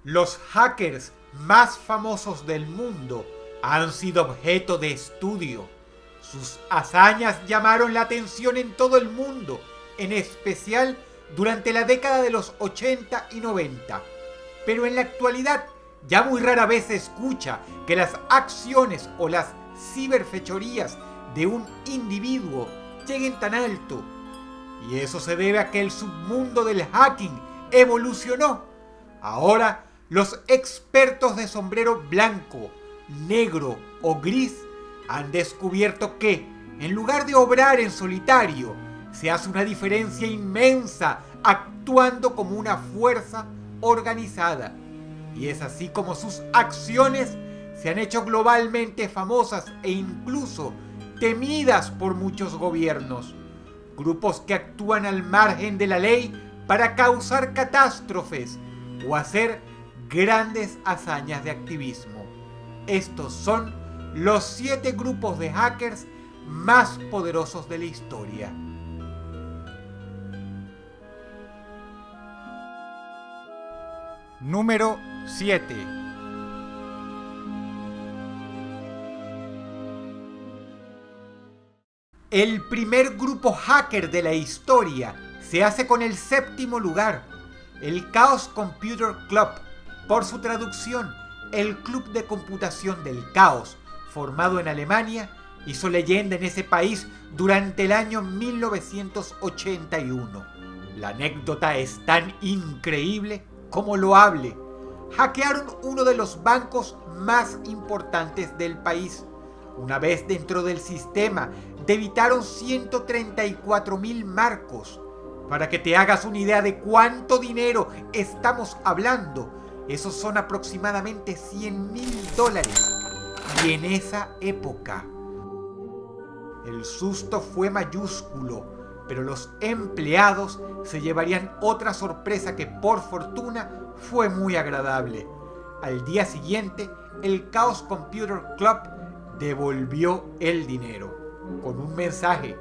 Los hackers más famosos del mundo han sido objeto de estudio. Sus hazañas llamaron la atención en todo el mundo, en especial durante la década de los 80 y 90. Pero en la actualidad ya muy rara vez se escucha que las acciones o las ciberfechorías de un individuo lleguen tan alto. Y eso se debe a que el submundo del hacking evolucionó. Ahora los expertos de sombrero blanco, negro o gris han descubierto que, en lugar de obrar en solitario, se hace una diferencia inmensa actuando como una fuerza organizada. Y es así como sus acciones se han hecho globalmente famosas e incluso temidas por muchos gobiernos. Grupos que actúan al margen de la ley para causar catástrofes o hacer grandes hazañas de activismo. Estos son los 7 grupos de hackers más poderosos de la historia. Número 7. El primer grupo hacker de la historia se hace con el 7º lugar, el Chaos Computer Club, por su traducción, el Club de Computación del Caos, formado en Alemania, hizo leyenda en ese país durante el año 1981. La anécdota es tan increíble como loable. Hackearon uno de los bancos más importantes del país. Una vez dentro del sistema, debitaron 134.000 marcos. Para que te hagas una idea de cuánto dinero estamos hablando, esos son aproximadamente $100.000. Y en esa época, el susto fue mayúsculo, pero los empleados se llevarían otra sorpresa que por fortuna fue muy agradable. Al día siguiente, el Chaos Computer Club devolvió el dinero con un mensaje: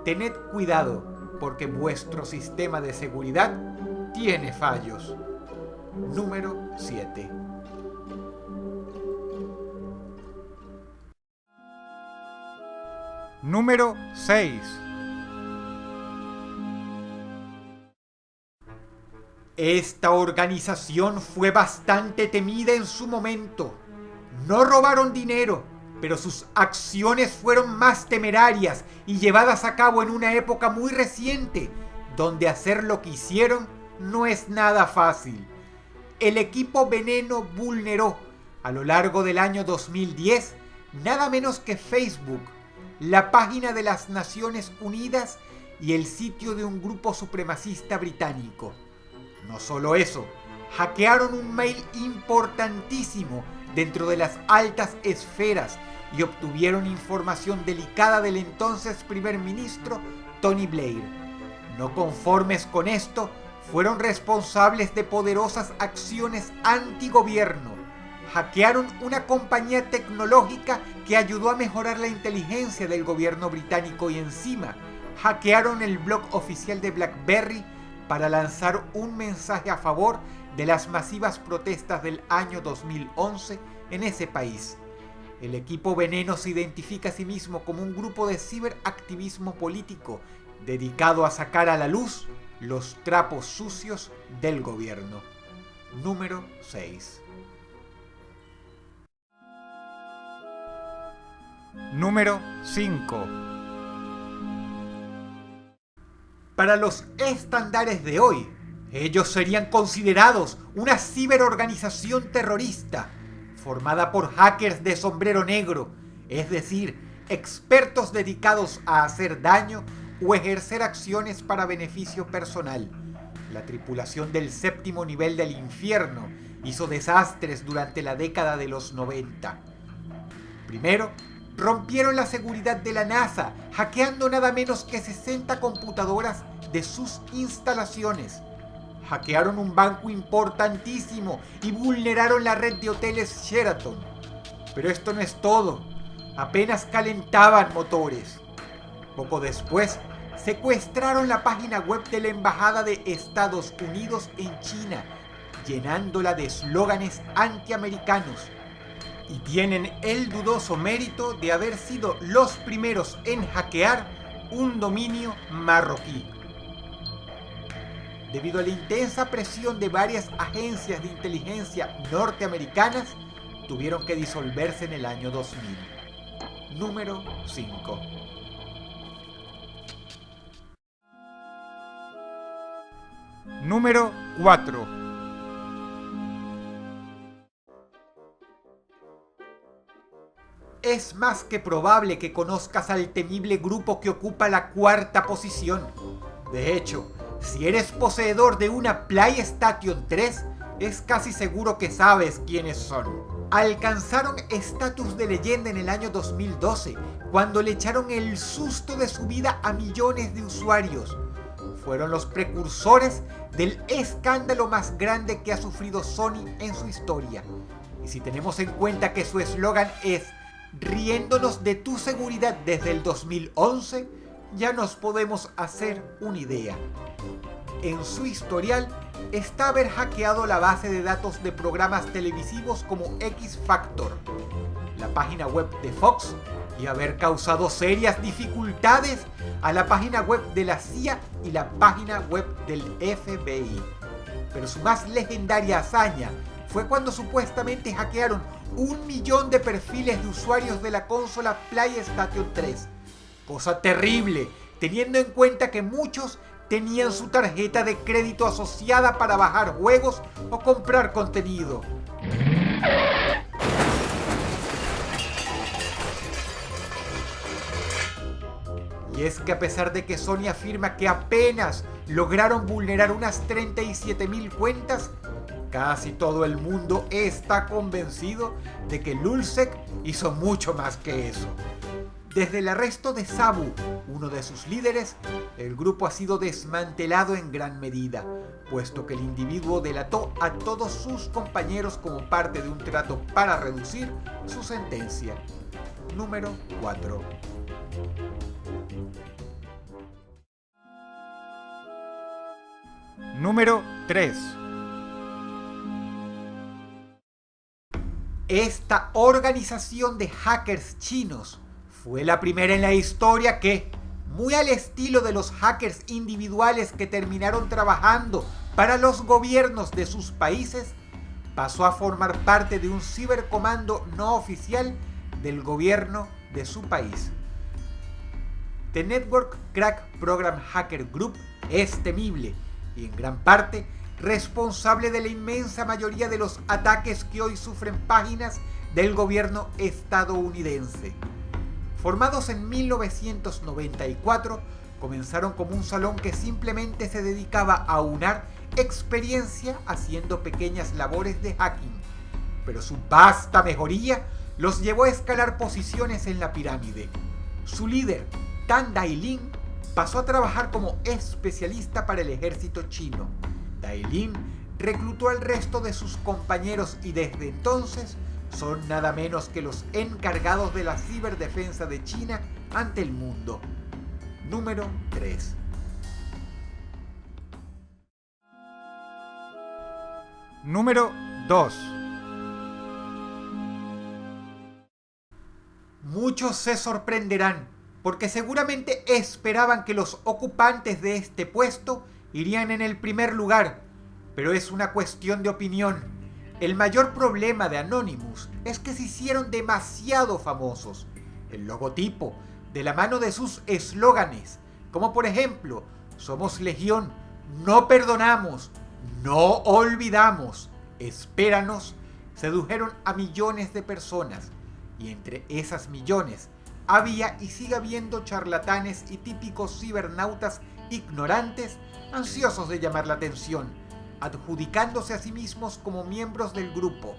tened cuidado porque vuestro sistema de seguridad tiene fallos. Número 7. Número 6. Esta organización fue bastante temida en su momento. No robaron dinero, pero sus acciones fueron más temerarias y llevadas a cabo en una época muy reciente, donde hacer lo que hicieron no es nada fácil. El equipo Veneno vulneró, a lo largo del año 2010, nada menos que Facebook, la página de las Naciones Unidas y el sitio de un grupo supremacista británico. No solo eso, hackearon un mail importantísimo dentro de las altas esferas y obtuvieron información delicada del entonces primer ministro Tony Blair. No conformes con esto, fueron responsables de poderosas acciones antigobierno. Hackearon una compañía tecnológica que ayudó a mejorar la inteligencia del gobierno británico y encima hackearon el blog oficial de BlackBerry para lanzar un mensaje a favor de las masivas protestas del año 2011 en ese país. El equipo Veneno se identifica a sí mismo como un grupo de ciberactivismo político dedicado a sacar a la luz los trapos sucios del gobierno. Número 6. Número 5. Para los estándares de hoy, ellos serían considerados una ciberorganización terrorista formada por hackers de sombrero negro, es decir, expertos dedicados a hacer daño o ejercer acciones para beneficio personal. La tripulación del 7º nivel del infierno hizo desastres durante la década de los 90. Primero, rompieron la seguridad de la NASA, hackeando nada menos que 60 computadoras de sus instalaciones. Hackearon un banco importantísimo y vulneraron la red de hoteles Sheraton. Pero esto no es todo. Apenas calentaban motores. Poco después, secuestraron la página web de la Embajada de Estados Unidos en China llenándola de eslóganes antiamericanos, y tienen el dudoso mérito de haber sido los primeros en hackear un dominio marroquí. Debido a la intensa presión de varias agencias de inteligencia norteamericanas, tuvieron que disolverse en el año 2000. Número 5. Número 4. Es más que probable que conozcas al temible grupo que ocupa la cuarta posición. De hecho, si eres poseedor de una PlayStation 3, es casi seguro que sabes quiénes son. Alcanzaron estatus de leyenda en el año 2012, cuando le echaron el susto de su vida a millones de usuarios. Fueron los precursores del escándalo más grande que ha sufrido Sony en su historia. Y si tenemos en cuenta que su eslogan es "riéndonos de tu seguridad" desde el 2011, ya nos podemos hacer una idea. En su historial está haber hackeado la base de datos de programas televisivos como X Factor, la página web de Fox, y haber causado serias dificultades a la página web de la CIA y la página web del FBI. Pero su más legendaria hazaña fue cuando supuestamente hackearon 1 millón de perfiles de usuarios de la consola PlayStation 3. Cosa terrible, teniendo en cuenta que muchos tenían su tarjeta de crédito asociada para bajar juegos o comprar contenido. Y es que a pesar de que Sony afirma que apenas lograron vulnerar unas 37.000 cuentas, casi todo el mundo está convencido de que Lulzsec hizo mucho más que eso. Desde el arresto de Sabu, uno de sus líderes, el grupo ha sido desmantelado en gran medida, puesto que el individuo delató a todos sus compañeros como parte de un trato para reducir su sentencia. Número 4. Número 3. Esta organización de hackers chinos fue la primera en la historia que, muy al estilo de los hackers individuales que terminaron trabajando para los gobiernos de sus países, pasó a formar parte de un cibercomando no oficial del gobierno de su país. The Network Crack Program Hacker Group es temible y en gran parte responsable de la inmensa mayoría de los ataques que hoy sufren páginas del gobierno estadounidense. Formados en 1994, comenzaron como un salón que simplemente se dedicaba a unar experiencia haciendo pequeñas labores de hacking, pero su vasta mejoría los llevó a escalar posiciones en la pirámide. Su líder, Tan Dailin, pasó a trabajar como especialista para el ejército chino. Dailin reclutó al resto de sus compañeros y desde entonces son nada menos que los encargados de la ciberdefensa de China ante el mundo. Número 3. Número 2. Muchos se sorprenderán porque seguramente esperaban que los ocupantes de este puesto irían en el primer lugar, pero es una cuestión de opinión. El mayor problema de Anonymous es que se hicieron demasiado famosos. El logotipo, de la mano de sus eslóganes, como por ejemplo, somos legión, no perdonamos, no olvidamos, espéranos, sedujeron a millones de personas. Y entre esas millones había y sigue habiendo charlatanes y típicos cibernautas ignorantes, ansiosos de llamar la atención, adjudicándose a sí mismos como miembros del grupo.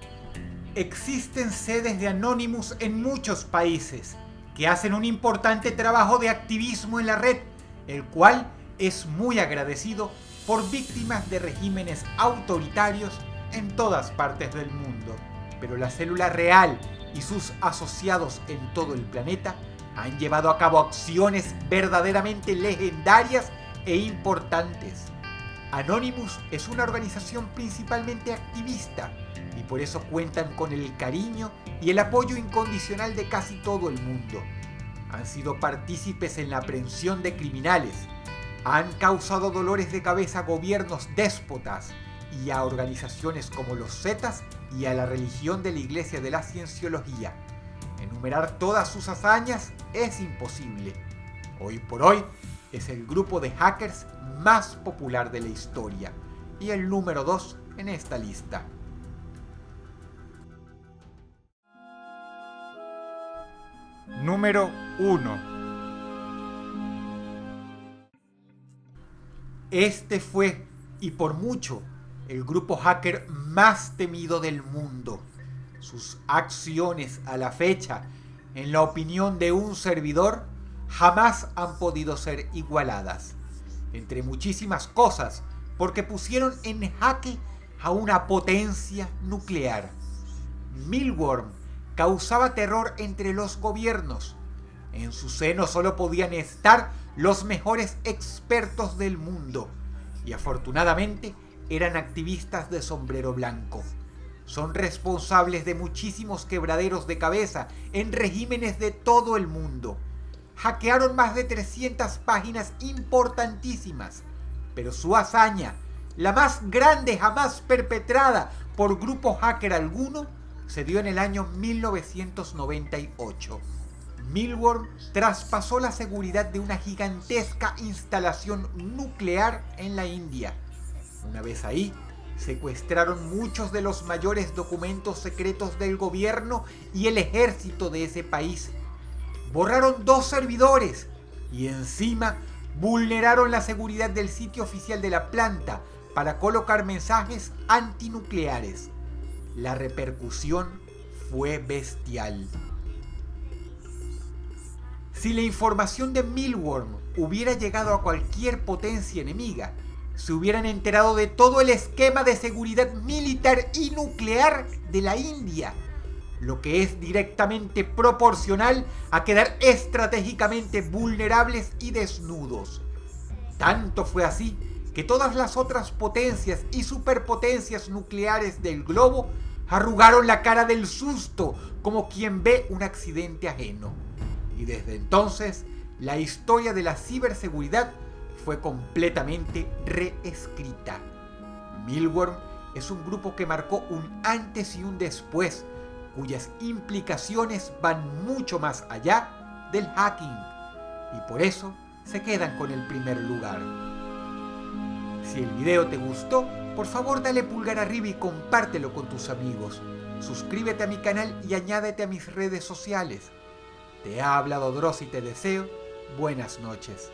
Existen sedes de Anonymous en muchos países que hacen un importante trabajo de activismo en la red, el cual es muy agradecido por víctimas de regímenes autoritarios en todas partes del mundo. Pero la célula real y sus asociados en todo el planeta han llevado a cabo acciones verdaderamente legendarias e importantes. Anonymous es una organización principalmente activista y por eso cuentan con el cariño y el apoyo incondicional de casi todo el mundo. Han sido partícipes en la aprehensión de criminales, han causado dolores de cabeza a gobiernos déspotas y a organizaciones como los Zetas y a la religión de la Iglesia de la Cienciología. Enumerar todas sus hazañas es imposible. Hoy por hoy es el grupo de hackers más popular de la historia y el número 2 en esta lista. Número 1. Este fue, y por mucho, el grupo hacker más temido del mundo. Sus acciones a la fecha, en la opinión de un servidor, jamás han podido ser igualadas. Entre muchísimas cosas, porque pusieron en jaque a una potencia nuclear. Milworm causaba terror entre los gobiernos. En su seno solo podían estar los mejores expertos del mundo. Y afortunadamente eran activistas de sombrero blanco. Son responsables de muchísimos quebraderos de cabeza en regímenes de todo el mundo. Hackearon más de 300 páginas importantísimas, pero su hazaña, la más grande jamás perpetrada por grupo hacker alguno, se dio en el año 1998. Milworm traspasó la seguridad de una gigantesca instalación nuclear en la India. Una vez ahí, secuestraron muchos de los mayores documentos secretos del gobierno y el ejército de ese país. Borraron 2 servidores y encima vulneraron la seguridad del sitio oficial de la planta para colocar mensajes antinucleares. La repercusión fue bestial. Si la información de Milworm hubiera llegado a cualquier potencia enemiga, se hubieran enterado de todo el esquema de seguridad militar y nuclear de la India, lo que es directamente proporcional a quedar estratégicamente vulnerables y desnudos. Tanto fue así que todas las otras potencias y superpotencias nucleares del globo arrugaron la cara del susto como quien ve un accidente ajeno. Y desde entonces, la historia de la ciberseguridad fue completamente reescrita. Milworm es un grupo que marcó un antes y un después, cuyas implicaciones van mucho más allá del hacking, y por eso se quedan con el primer lugar. Si el video te gustó, por favor dale pulgar arriba y compártelo con tus amigos. Suscríbete a mi canal y añádete a mis redes sociales. Te ha hablado Dross y te deseo buenas noches.